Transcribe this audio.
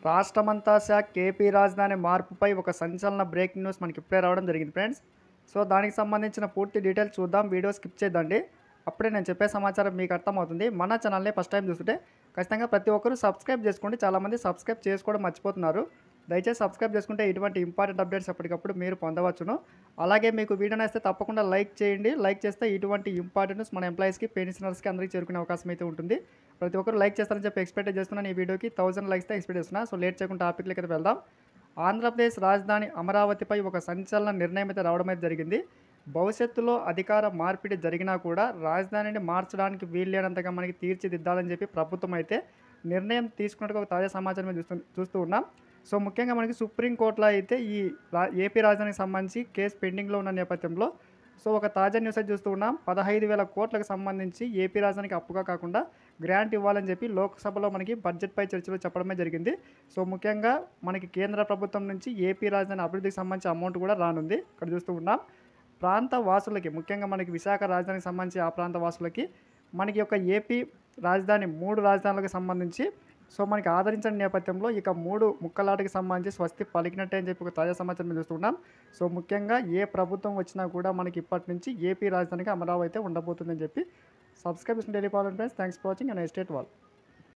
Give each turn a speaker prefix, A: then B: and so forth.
A: రాష్ట్రమంతా ఏపీ రాజధాని మార్పుపై ఒక సంచలన బ్రేకింగ్ న్యూస్ మనకి ఇప్పుడే రావడం జరిగింది ఫ్రెండ్స్. సో దానికి సంబంధించిన పూర్తి డీటెయిల్స్ చూద్దాం. వీడియో స్కిప్ చేద్దండి. అప్పుడే నేను చెప్పే సమాచారం మీకు అర్థమవుతుంది. మన ఛానల్ని ఫస్ట్ టైం చూస్తుంటే ఖచ్చితంగా ప్రతి ఒక్కరూ సబ్స్క్రైబ్ చేసుకోండి. చాలామంది సబ్స్క్రైబ్ చేసుకోవడం మర్చిపోతున్నారు. దయచేసి సబ్స్క్రైబ్ చేసుకుంటే ఇటువంటి ఇంపార్టెంట్ అప్డేట్స్ ఎప్పటికప్పుడు మీరు పొందవచ్చును. అలాగే మీకు వీడియో నచ్చితే తప్పకుండా లైక్ చేయండి. లైక్ చేస్తే ఇటువంటి ఇంపార్టెంట్ న్యూస్ మన ఎంప్లాయీస్కి, పెన్షనర్స్కి అందరికీ చేరుకునే అవకాశం అయితే ఉంటుంది. ప్రతి ఒక్కరు లైక్ చేస్తారని చెప్పి ఎక్స్పెక్ట్ చేస్తున్నాను. ఈ వీడియోకి 1000 లైక్స్తో ఎక్స్పెక్ట్ చేస్తున్నా. సో లేట్ చేయకుండా టాపిక్లకి అయితే వెళ్దాం. ఆంధ్రప్రదేశ్ రాజధాని అమరావతిపై ఒక సంచలన నిర్ణయం అయితే రావడం అయితే జరిగింది. భవిష్యత్తులో అధికార మార్పిడి జరిగినా కూడా రాజధానిని మార్చడానికి వీల్లేనంతగా మనకి తీర్చిదిద్దాలని చెప్పి ప్రభుత్వం అయితే నిర్ణయం తీసుకున్నట్టుగా ఒక తాజా సమాచారం మేము చూస్తూ ఉన్నాం. సో ముఖ్యంగా మనకి సుప్రీంకోర్టులో అయితే ఈ ఏపీ రాజధానికి సంబంధించి కేసు పెండింగ్లో ఉన్న నేపథ్యంలో సో ఒక తాజా న్యూస్ అయితే చూస్తూ ఉన్నాం. 15,000 కోట్లకు సంబంధించి ఏపీ రాజధానికి అప్పుగా కాకుండా గ్రాంట్ ఇవ్వాలని చెప్పి లోక్సభలో మనకి బడ్జెట్పై చర్చలు చెప్పడమే జరిగింది. సో ముఖ్యంగా మనకి కేంద్ర ప్రభుత్వం నుంచి ఏపీ రాజధాని అభివృద్ధికి సంబంధించి అమౌంట్ కూడా రానుంది. ఇక్కడ చూస్తూ ఉన్నాం. ప్రాంత వాసులకి ముఖ్యంగా మనకి విశాఖ రాజధానికి సంబంధించి ఆ ప్రాంత వాసులకి మనకి ఒక ఏపీ రాజధాని 3 రాజధానులకు సంబంధించి సో మనకి ఆదరించిన నేపథ్యంలో ఇక 3 ముక్కలాటకి సంబంధించి స్వస్తి పలికినట్టే అని చెప్పి ఒక తాజా సమాచారం చూస్తున్నాం. సో ముఖ్యంగా ఏ ప్రభుత్వం వచ్చినా కూడా మనకి ఇప్పటి నుంచి ఏపీ రాజధానికి అమరావతి అయితే ఉండబోతుందని చెప్పి సబ్స్క్రైబ్ చేసుకుని daily follow friends. Thanks for watching and state wall.